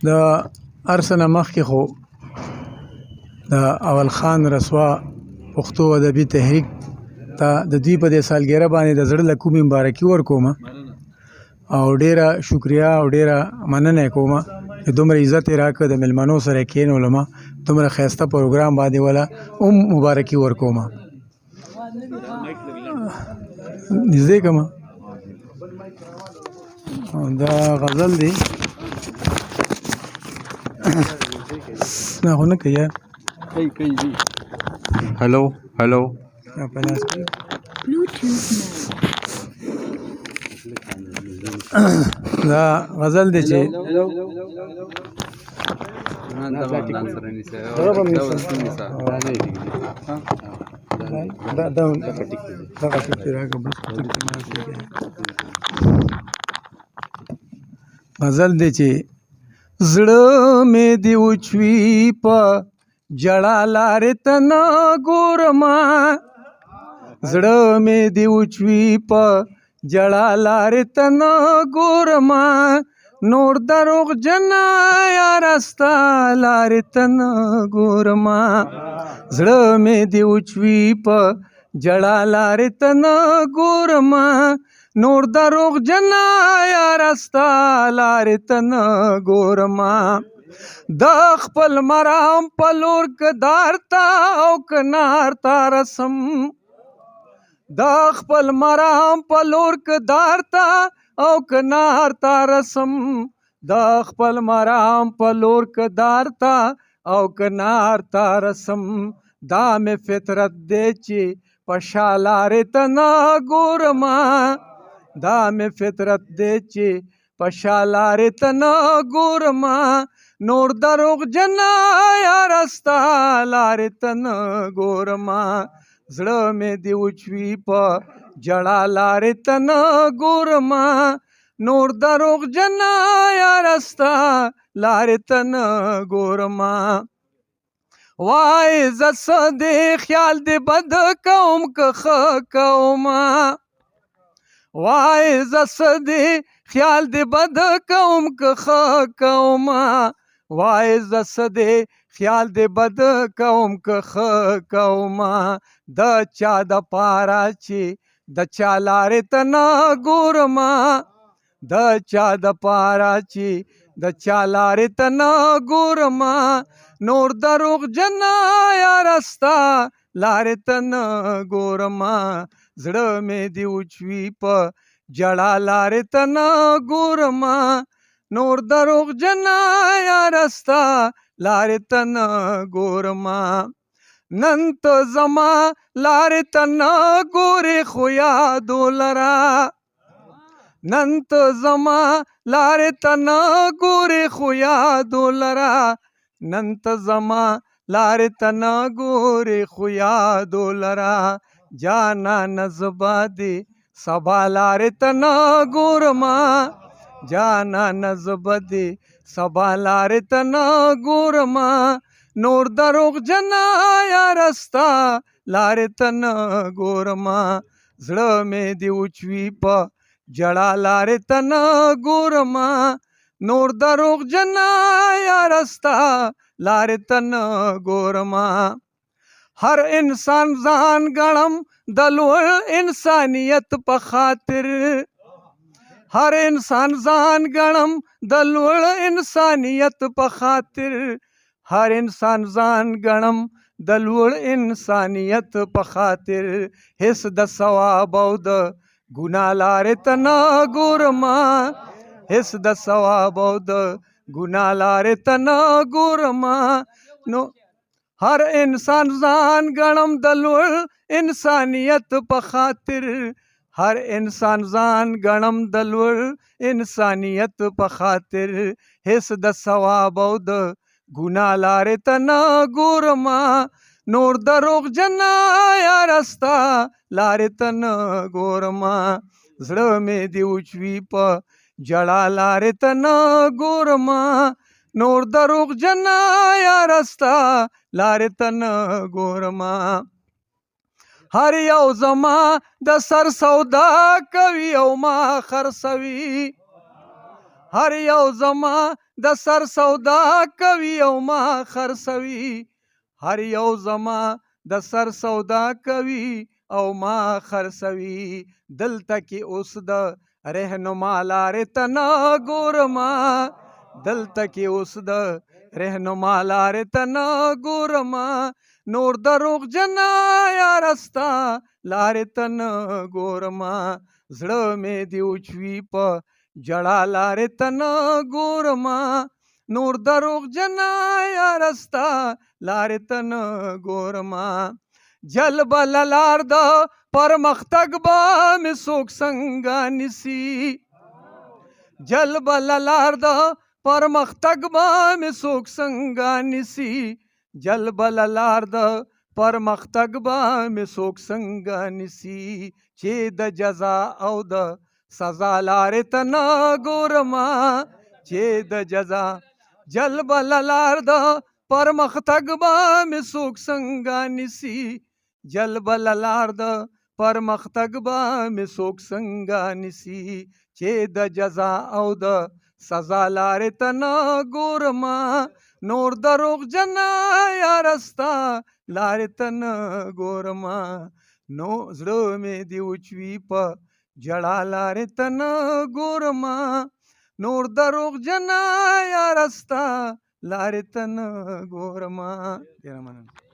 د ارسنه مخکې خو د اول خان رسوا پښتو ادبي تحریک ته د دوی په دې سالګرې باندې د زړه له کومې مبارکي ورکوم او ډیره شکریا او ډیره مننه کوم چې دومره عزت یې راکړ د مېلمنو سره کېنولم دومره ښایسته پروګرام باندې ولا مبارکي ورکوم نږدې کوم دا غزل دی نه خو نه کوي hello hello دا غزل دی چې غزل دی چې زړه مې دی وچوي په جړا لارې ته نه ګورما زړه مې دی وچوي په جړا لارې ته نه ګورما نور دروغ جنا یاره ستا لارې ته نه ګورما زړه مې دی وچوي په جړا لارې ته نه ګورما نور دروغ جنا یاره ستا لارې ته نه ګورما د خپل مرام په لور که دار ته او که نار ته رسم د خپل مرام په لور که دار ته او که نار ته رسم د خپل مرام په لور که دار ته او که نار ته رسم دا مې فطرت دی چې په شا لارې ته نه ګورما دا مې فطرت دی چې په شا لارې ته نه ګورما نور دروغ جنا یاره ستا لارې ته نه ګورما زړه مې دی وچوي په جړا لارې ته نه ګورما نور دروغ جنا یاره ستا لارې ته نه ګورما وای زه څه دې خیال دې بد کوم که ښه کومه وای زه څه دې خیال دې بد کوم که ښه کومه وای زه څه دې خیال دې بد کوم که ښه کومه د چا دپاره چې د چا لارې ته نه ګورمه د چا دپاره چې د چا لارې ته نه ګورمه نور دروغ جنا یاره ستا لارې ته نه ګورمه زړه مې دی وچوي په جړا لارې ته نه ګورمه نور دروغ جنا یاره ستا لارې ته نه ګورمه نن ته زما لارې ته نه ګورې خو یادو لره نن ته زما لارې ته نه ګورې خو یادو لره نن ته زما لارې ته نه ګورې خو یادو لره جانانه زه به دې سبا لارې ته نه ګورمه جانانه زه به دې سبا لارې ته نه ګورمه نور دروغ جنا یاره ستا لارې ته نه ګورمه زړه مې دی وچوي په جړا لارې ته نه ګورمه نور دروغ جنا یاره ستا لارې ته نه ګورمه هر انسان ځان ګڼم د لوړ انسانیت په خاطر هر انسان ځان ګڼم د لوړ انسانیت په خاطر هر انسان ځان ګڼم د لوړ انسانیت په خاطر هیڅ د ثواب او د ګناه لارې ته نه ګورمه هیڅ د ثواب او د ګناه لارې ته نه ګورمه نو هر انسان ځان ګڼم د لوړ انسانیت په خاطر هر انسان ځان ګڼم د لوړ انسانیت په خاطر هیڅ د ثواب او د ګناه لارې ته نه ګورمه نور دروغ جنا یاره ستا لارې ته نه ګورمه زړه مې دی وچوي په جړا لارې ته نه ګورمه نور دروغ جنا یاره ستا لارې ته نه ګورمه هر یو زما د سر سودا کوي او ما خرڅوي هر یو زما د سر سودا کوي او ما خرڅوي هر یو زما د سر سودا کوي او ما خرڅوي دلته کې اوس د رهنما لارې ته نه ګورما دلته کې اوس د رهنما لارې ته نه ګورما نور دروغ جنا یارستا لارې ته نه ګورما زړه مې دی اوچوي په جړا لارې ته نه ګورما نور دروغ جنا یارستا لارې ته نه ګورما جلب لار د پرمختګ به مې څوک څنګه نیسي جلب لار د پرمختګ به مې څوک څنګه نیسي جلب لار د پرمختګ به مې څوک څنګه نیسي چې د جزا او د سزا لارې ته نه ګورما چې د جزا جلب لار د پرمختګ به مې څوک څنګه نیسي جلب لار د پرمختګ به مې څوک څنګه نیسي چې د جزا او د سزا لارې ته نه ګورما نور دروغ جنا یارستا لارې ته نه ګورما نو زړه مې دی اوچوي په جړا لارې ته نه ګورما نور دروغ جنا یارستا لارې ته نه ګورما ډېره مننه